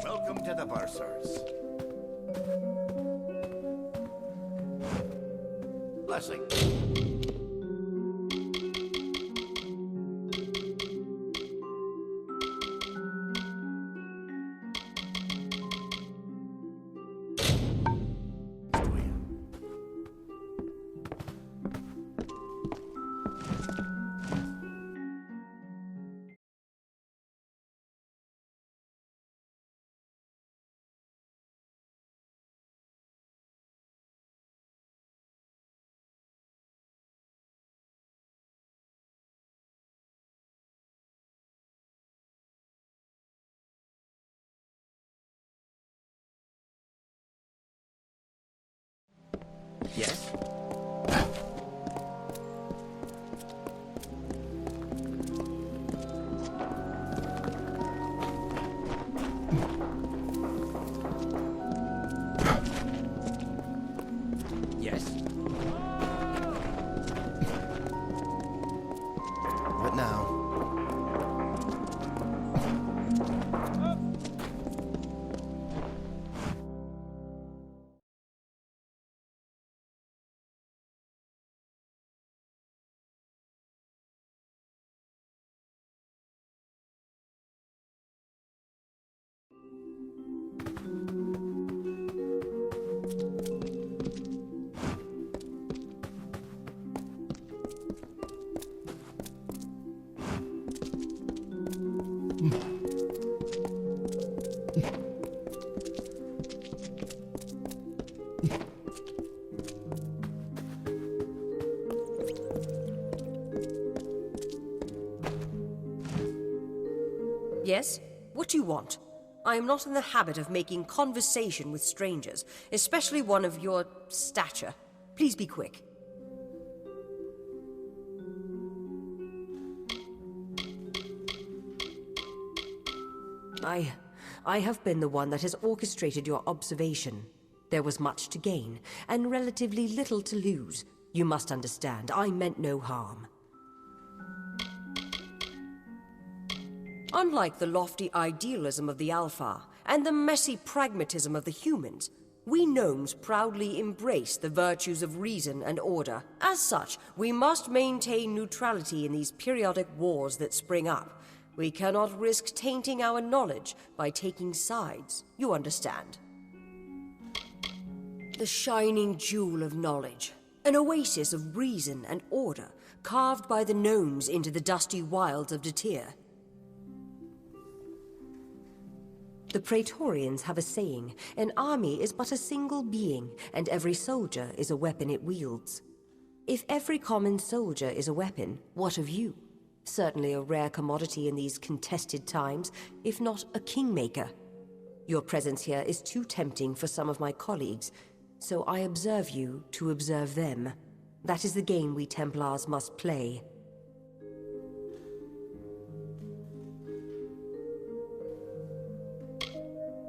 Welcome to the Bursars. Blessing. Yes? Yes? What now? Yes? What do you want? I am not in the habit of making conversation with strangers, especially one of your stature. Please be quick. I have been the one that has orchestrated your observation. There was much to gain, and relatively little to lose. You must understand, I meant no harm. Unlike the lofty idealism of the Alpha and the messy pragmatism of the humans, we gnomes proudly embrace the virtues of reason and order. As such, we must maintain neutrality in these periodic wars that spring up. We cannot risk tainting our knowledge by taking sides. You understand? The shining jewel of knowledge, an oasis of reason and order, carved by the gnomes into the dusty wilds of Datir. The Praetorians have a saying, an army is but a single being, and every soldier is a weapon it wields. If every common soldier is a weapon, what of you? Certainly a rare commodity in these contested times, if not a kingmaker. Your presence here is too tempting for some of my colleagues, so I observe you to observe them. That is the game we Templars must play.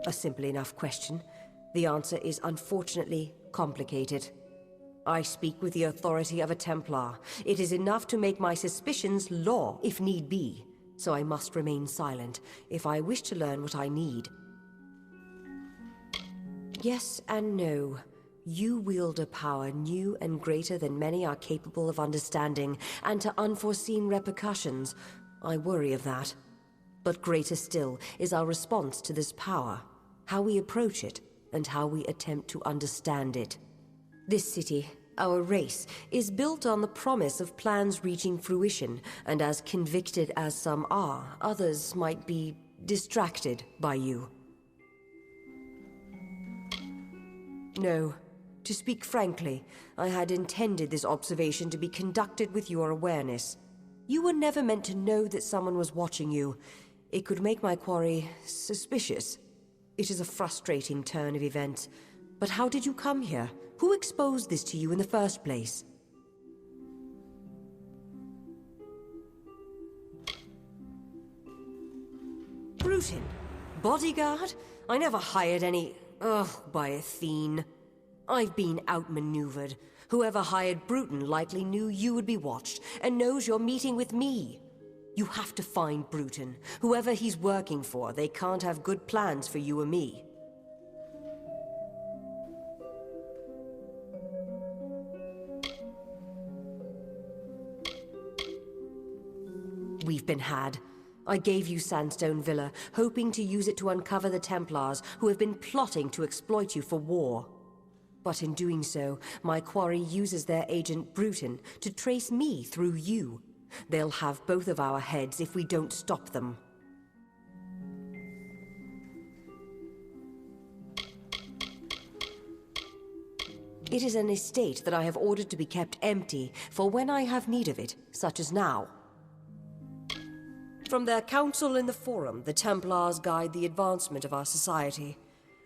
A simple enough question. The answer is unfortunately complicated. I speak with the authority of a Templar. It is enough to make my suspicions law, if need be. So I must remain silent, if I wish to learn what I need. Yes and no. You wield a power new and greater than many are capable of understanding, and to unforeseen repercussions. I worry of that. But greater still is our response to this power, how we approach it, and how we attempt to understand it. This city, our race, is built on the promise of plans reaching fruition, and as convicted as some are, others might be distracted by you. No. To speak frankly, I had intended this observation to be conducted with your awareness. You were never meant to know that someone was watching you. It could make my quarry suspicious. It is a frustrating turn of events. But how did you come here? Who exposed this to you in the first place? Brutin? Bodyguard? I never hired any... Ugh, by Athene. I've been outmaneuvered. Whoever hired Brutin likely knew you would be watched, and knows you're meeting with me. You have to find Bruton. Whoever he's working for, they can't have good plans for you or me. We've been had. I gave you Sandstone Villa, hoping to use it to uncover the Templars who have been plotting to exploit you for war. But in doing so, my quarry uses their agent Bruton to trace me through you. They'll have both of our heads if we don't stop them. It is an estate that I have ordered to be kept empty for when I have need of it, such as now. From their council in the Forum, the Templars guide the advancement of our society.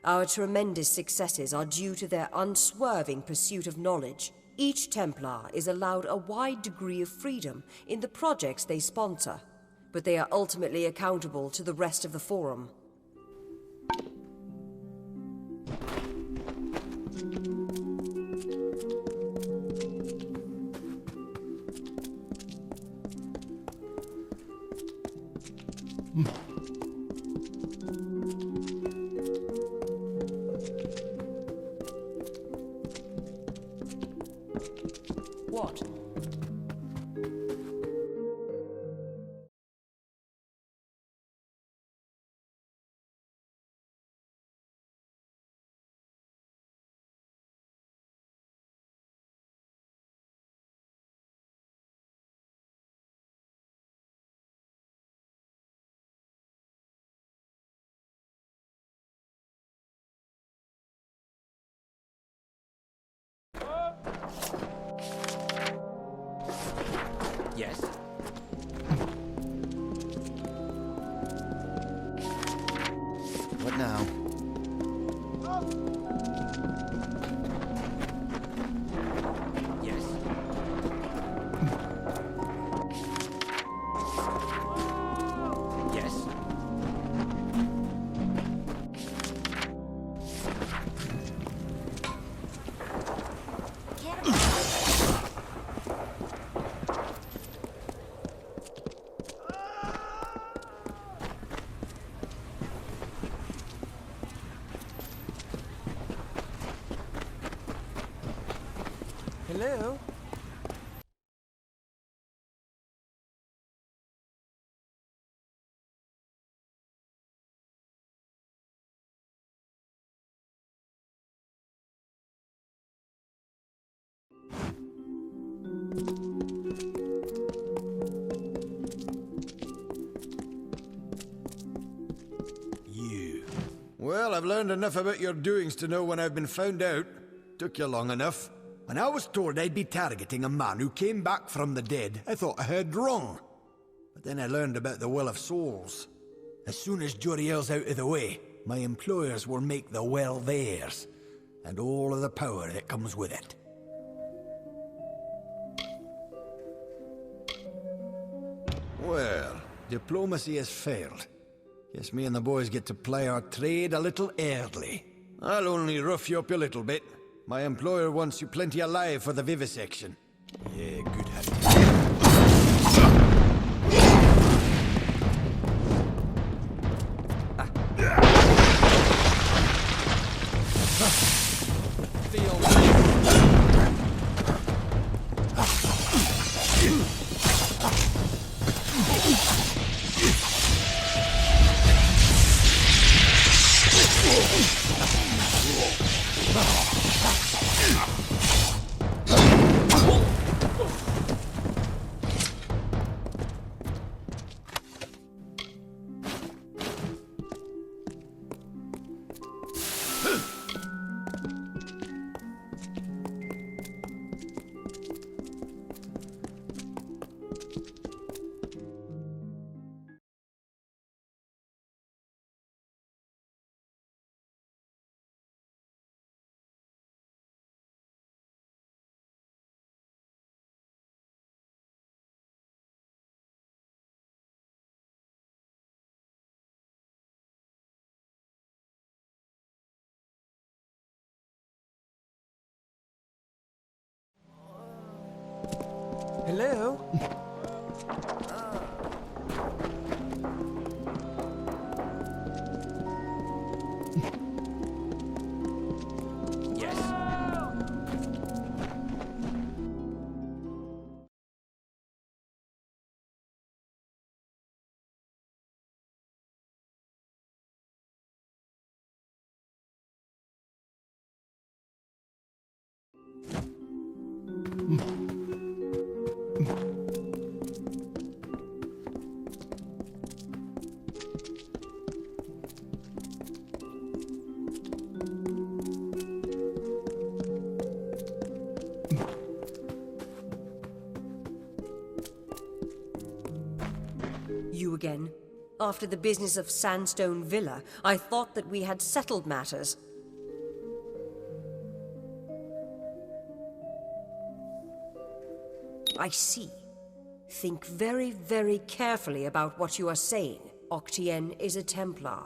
Our tremendous successes are due to their unswerving pursuit of knowledge. Each Templar is allowed a wide degree of freedom in the projects they sponsor, but they are ultimately accountable to the rest of the Forum. What? Yes. What now? Yes. Yes. Hello? You. Well, I've learned enough about your doings to know when I've been found out. Took you long enough. When I was told I'd be targeting a man who came back from the dead, I thought I heard wrong. But then I learned about the Well of Souls. As soon as Joriel's out of the way, my employers will make the well theirs, and all of the power that comes with it. Well, diplomacy has failed. Guess me and the boys get to play our trade a little early. I'll only rough you up a little bit. My employer wants you plenty alive for the vivisection. Yeah, good hunting. Hello? Yes. You again? After the business of Sandstone Villa, I thought that we had settled matters. I see. Think very, very carefully about what you are saying. Octien is a Templar.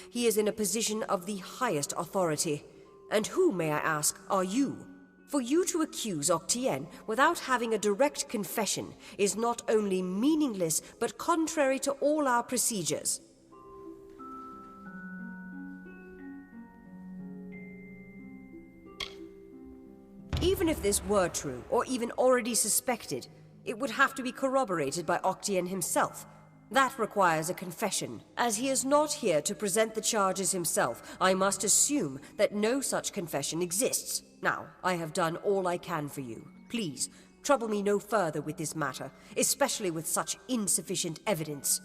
He is in a position of the highest authority. And who, may I ask, are you? For you to accuse Octien without having a direct confession is not only meaningless, but contrary to all our procedures. Even if this were true, or even already suspected, it would have to be corroborated by Octien himself. That requires a confession. As he is not here to present the charges himself, I must assume that no such confession exists. Now, I have done all I can for you. Please, trouble me no further with this matter, especially with such insufficient evidence.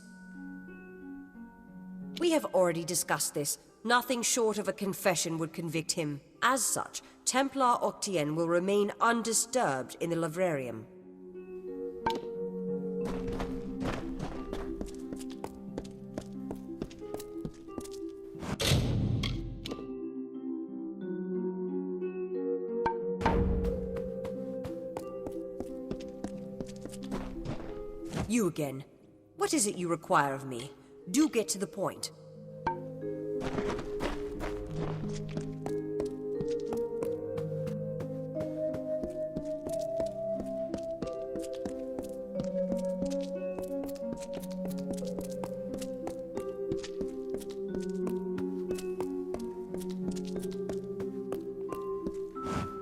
We have already discussed this. Nothing short of a confession would convict him. As such, Templar Octien will remain undisturbed in the livrarium. You again. What is it you require of me? Do get to the point.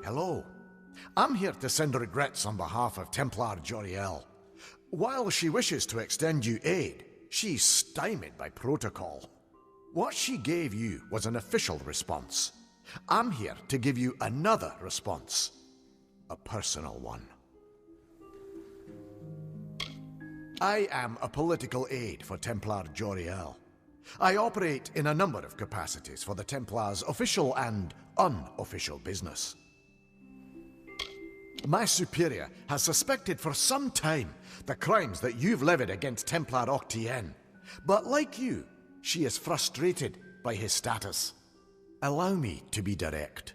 Hello. I'm here to send regrets on behalf of Templar Joriel. While she wishes to extend you aid, she's stymied by protocol. What she gave you was an official response. I'm here to give you another response. A personal one. I am a political aide for Templar Joriel. I operate in a number of capacities for the Templars' official and unofficial business. My superior has suspected for some time the crimes that you've levied against Templar Octien. But like you, she is frustrated by his status. Allow me to be direct.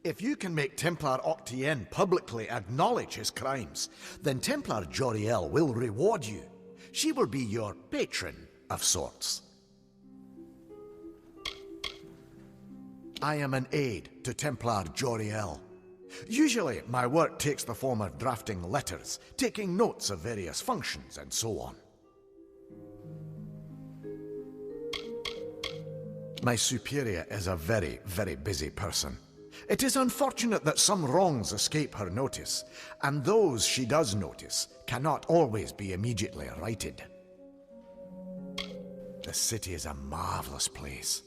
If you can make Templar Octien publicly acknowledge his crimes, then Templar Joriel will reward you. She will be your patron of sorts. I am an aide to Templar Joriel. Usually, my work takes the form of drafting letters, taking notes of various functions, and so on. My superior is a very, very busy person. It is unfortunate that some wrongs escape her notice, and those she does notice cannot always be immediately righted. The city is a marvelous place.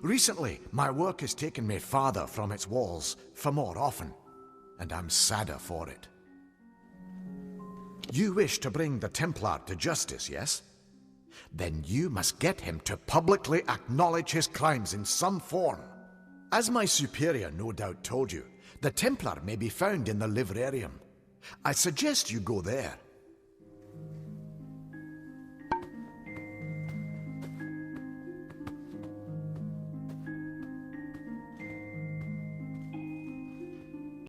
Recently, my work has taken me farther from its walls for more often, and I'm sadder for it. You wish to bring the Templar to justice, yes? Then you must get him to publicly acknowledge his crimes in some form. As my superior no doubt told you, the Templar may be found in the livrarium. I suggest you go there